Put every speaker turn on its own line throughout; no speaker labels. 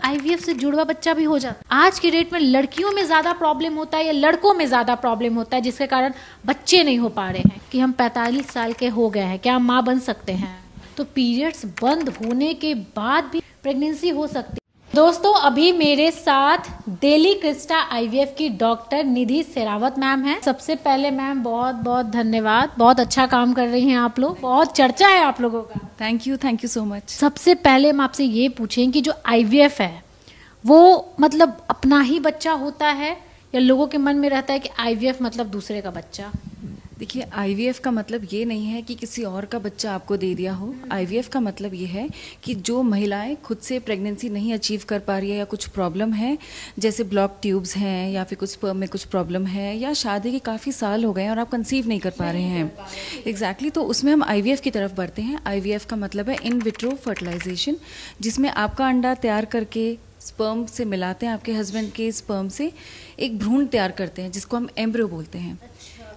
IVF से जुड़वा बच्चा भी हो जाता है। आज की डेट में लड़कियों में ज्यादा प्रॉब्लम होता है या लड़कों में ज्यादा प्रॉब्लम होता है, जिसके कारण बच्चे नहीं हो पा रहे हैं। कि हम 45 साल के हो गए हैं, क्या हम माँ बन सकते हैं? तो पीरियड्स बंद होने के बाद भी प्रेगनेंसी हो सकती है। दोस्तों, अभी मेरे साथ दिल्ली क्रिस्टा आईवीएफ की डॉक्टर निधि शेरावत मैम हैं। सबसे पहले मैम बहुत बहुत धन्यवाद, बहुत अच्छा काम कर रही हैं आप लोग, बहुत चर्चा है आप लोगों का।
Thank you so much.
सबसे पहले हम आपसे ये पूछें कि जो आईवीएफ है वो मतलब अपना ही बच्चा होता है या लोगों के मन में रहता है कि आईवीएफ मतलब दूसरे का बच्चा?
देखिए, आईवीएफ का मतलब ये नहीं है कि किसी और का बच्चा आपको दे दिया हो। आईवीएफ का मतलब ये है कि जो महिलाएं खुद से प्रेगनेंसी नहीं अचीव कर पा रही है या कुछ प्रॉब्लम है, जैसे ब्लॉक ट्यूब्स हैं या फिर कुछ स्पर्म में कुछ प्रॉब्लम है या शादी के काफ़ी साल हो गए हैं और आप कंसीव नहीं कर पा रहे हैं एग्जैक्टली, तो उसमें हम आईवीएफ की तरफ बढ़ते हैं। आईवीएफ का मतलब है इन विट्रो फर्टिलाइजेशन, जिसमें आपका अंडा तैयार करके स्पर्म से मिलाते हैं, आपके हस्बैंड के स्पर्म से एक भ्रूण तैयार करते हैं जिसको हम एम्ब्रियो बोलते हैं,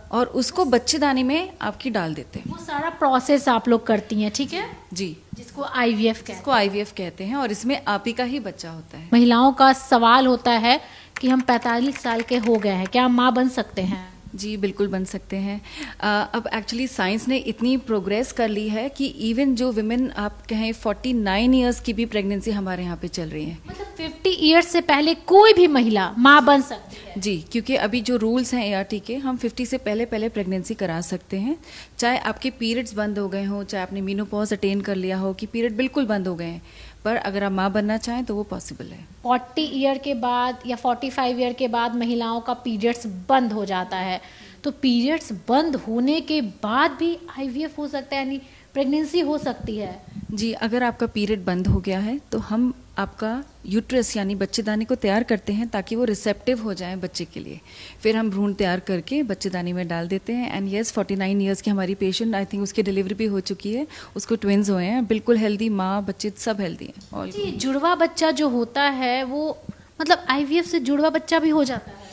और उसको बच्चेदानी में आपकी डाल देते हैं।
वो सारा प्रोसेस आप लोग करती हैं, ठीक है
जी,
जिसको आईवीएफ
कहते हैं और इसमें आप ही का ही बच्चा होता है।
महिलाओं का सवाल होता है कि हम 45 साल के हो गए हैं, क्या हम माँ बन सकते हैं?
जी बिल्कुल बन सकते हैं। अब एक्चुअली साइंस ने इतनी प्रोग्रेस कर ली है कि इवन जो विमेन आप कहें 49 इयर्स की भी प्रेगनेंसी हमारे यहाँ पे चल रही है।
मतलब 50 इयर्स से पहले कोई भी महिला माँ बन सकती है?
जी, क्योंकि अभी जो रूल्स हैं एआरटी के, हम 50 से पहले प्रेगनेंसी करा सकते हैं, चाहे आपके पीरियड्स बंद हो गए हों, चाहे आपने मीनोपॉज अटेन कर लिया हो कि पीरियड बिल्कुल बंद हो गए हैं, पर अगर आप माँ बनना चाहें तो वो पॉसिबल है।
40 ईयर के बाद या 45 ईयर के बाद महिलाओं का पीरियड्स बंद हो जाता है, तो पीरियड्स बंद होने के बाद भी आईवीएफ हो सकता है, यानी प्रेगनेंसी हो सकती है?
जी, अगर आपका पीरियड बंद हो गया है तो हम आपका यूट्रस यानी बच्चेदानी को तैयार करते हैं ताकि वो रिसेप्टिव हो जाए बच्चे के लिए। फिर हम भ्रूण तैयार करके बच्चेदानी में डाल देते हैं। एंड यस, 49 इयर्स की हमारी पेशेंट, आई थिंक उसकी डिलीवरी भी हो चुकी है, उसको ट्विन्स हुए हैं, बिल्कुल हेल्दी, माँ बच्चे सब हेल्दी हैं।
जी, जुड़वा बच्चा जो होता है वो मतलब आईवीएफ से जुड़वा बच्चा भी हो जाता है?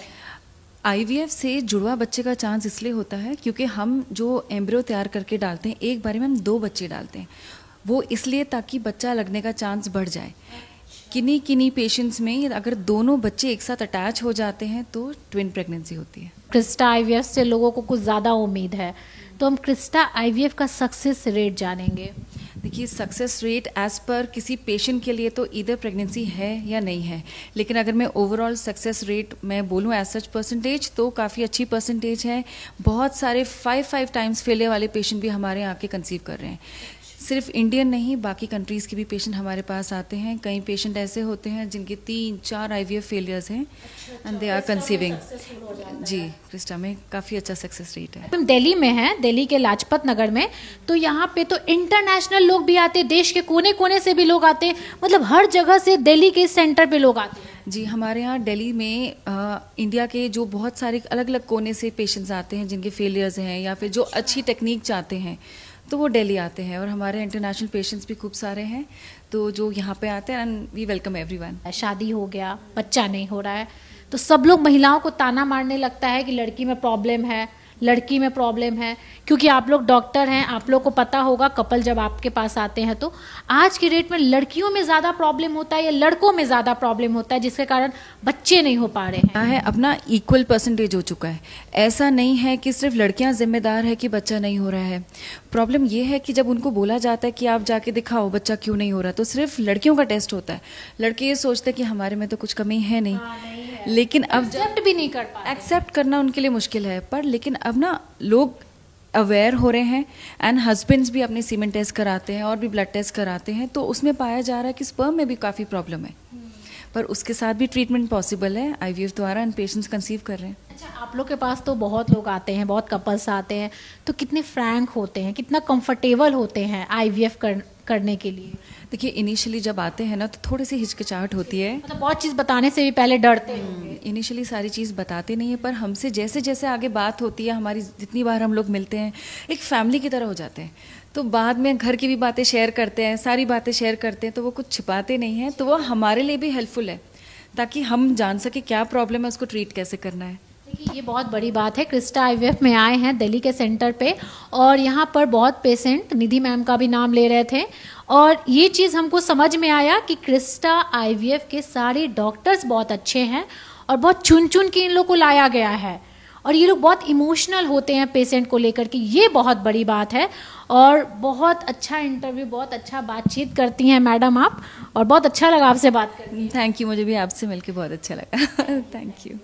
आईवीएफ से जुड़वा बच्चे का चांस इसलिए होता है क्योंकि हम जो एम्ब्रियो तैयार करके डालते हैं, एक बारी में हम 2 बच्चे डालते हैं, वो इसलिए ताकि बच्चा लगने का चांस बढ़ जाए। किन्हीं पेशेंट्स में अगर दोनों बच्चे एक साथ अटैच हो जाते हैं तो ट्विन प्रेगनेंसी होती है।
क्रिस्टा आईवीएफ से लोगों को कुछ ज़्यादा उम्मीद है, तो हम क्रिस्टा आईवीएफ का सक्सेस रेट जानेंगे।
देखिए, सक्सेस रेट एज पर किसी पेशेंट के लिए तो इधर प्रेगनेंसी है या नहीं है, लेकिन अगर मैं ओवरऑल सक्सेस रेट मैं बोलूँ एज सच परसेंटेज तो काफ़ी अच्छी परसेंटेज है। बहुत सारे 5 टाइम्स फेलियर वाले पेशेंट भी हमारे यहाँ के कंसीव कर रहे हैं। सिर्फ इंडियन नहीं, बाकी कंट्रीज़ के भी पेशेंट हमारे पास आते हैं। कई पेशेंट ऐसे होते हैं जिनके 3-4 आईवीएफ फेलियर्स हैं एंड दे आर कंसीविंग। जी, क्रिस्टा में काफ़ी अच्छा सक्सेस रेट है।
हम दिल्ली में हैं, दिल्ली के लाजपत नगर में, तो यहाँ पे तो इंटरनेशनल लोग भी आते हैं, देश के कोने कोने से भी लोग आते हैं, मतलब हर जगह से दिल्ली के सेंटर पे लोग आते हैं।
जी, हमारे यहाँ दिल्ली में इंडिया के जो बहुत सारे अलग अलग कोने से पेशेंट्स आते हैं जिनके फेलियर्स हैं या फिर जो अच्छी टेक्निक चाहते हैं, तो वो दिल्ली आते हैं। और हमारे इंटरनेशनल पेशेंट्स भी खूब सारे हैं तो जो यहाँ पे आते हैं, एंड वी वेलकम एवरीवन।
शादी हो गया, बच्चा नहीं हो रहा है, तो सब लोग महिलाओं को ताना मारने लगता है कि लड़की में प्रॉब्लम है, लड़की में प्रॉब्लम है। क्योंकि आप लोग डॉक्टर हैं, आप लोग को पता होगा, कपल जब आपके पास आते हैं तो आज की डेट में लड़कियों में ज़्यादा प्रॉब्लम होता है या लड़कों में ज़्यादा प्रॉब्लम होता है, जिसके कारण बच्चे नहीं हो पा रहे हैं?
अपना इक्वल परसेंटेज हो चुका है। ऐसा नहीं है कि सिर्फ लड़कियां जिम्मेदार है कि बच्चा नहीं हो रहा है। प्रॉब्लम ये है कि जब उनको बोला जाता है कि आप जाके दिखाओ बच्चा क्यों नहीं हो रहा, तो सिर्फ लड़कियों का टेस्ट होता है। लड़के ये सोचते हैं कि हमारे में तो कुछ कमी है नहीं, लेकिन अब
एक्सेप्ट भी नहीं कर पाते।
एक्सेप्ट करना उनके लिए मुश्किल है, पर लेकिन अब ना लोग अवेयर हो रहे हैं एंड हस्बैंड्स भी अपने सीमेन टेस्ट कराते हैं और भी ब्लड टेस्ट कराते हैं, तो उसमें पाया जा रहा है कि स्पर्म में भी काफ़ी प्रॉब्लम है, पर उसके साथ भी ट्रीटमेंट पॉसिबल है आईवीएफ द्वारा एंड पेशेंट्स कंसीव कर रहे हैं।
अच्छा, आप लोग के पास तो बहुत लोग आते हैं, बहुत कपल्स आते हैं, तो कितने फ्रैंक होते हैं, कितना कंफर्टेबल होते हैं आईवीएफ करने के लिए?
देखिए, इनिशियली जब आते हैं ना तो थोड़ी सी हिचकिचाहट होती है,
मतलब बहुत चीज़ बताने से भी पहले डरते हैं।
इनिशियली सारी चीज़ बताते नहीं है, पर हमसे जैसे जैसे आगे बात होती है, हमारी जितनी बार हम लोग मिलते हैं, एक फैमिली की तरह हो जाते हैं। तो बाद में घर की भी बातें शेयर करते हैं, सारी बातें शेयर करते हैं, तो वो कुछ छिपाते नहीं हैं, तो वो हमारे लिए भी हेल्पफुल है ताकि हम जान सके क्या प्रॉब्लम है, उसको ट्रीट कैसे करना है।
ये बहुत बड़ी बात है। क्रिस्टा आईवीएफ में आए हैं दिल्ली के सेंटर पे, और यहाँ पर बहुत पेशेंट, निधि मैम का भी नाम ले रहे थे, और ये चीज़ हमको समझ में आया कि क्रिस्टा आईवीएफ के सारे डॉक्टर्स बहुत अच्छे हैं और बहुत चुन चुन के इन लोग को लाया गया है, और ये लोग बहुत इमोशनल होते हैं पेशेंट को लेकर के। ये बहुत बड़ी बात है, और बहुत अच्छा इंटरव्यू, बहुत अच्छा बातचीत करती हैं मैडम आप, और बहुत अच्छा लगा आपसे बात करके।
थैंक यू, मुझे भी आपसे मिलकर बहुत अच्छा लगा। Thank you.